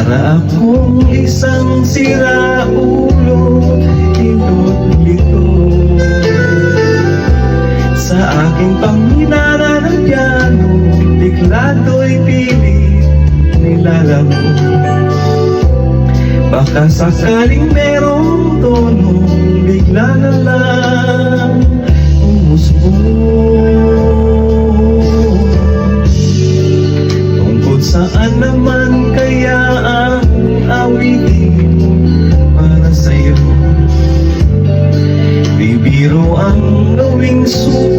Para akong isang siraulo, inut-lito sa aking panghinala ng piano, bigla to'y pilit nilalaro. Baka sakaling merong tono, bigla na lang umusbong. Tungkol saan naman kaya ang awitin para sa'yo? Bibiro ang gawing suko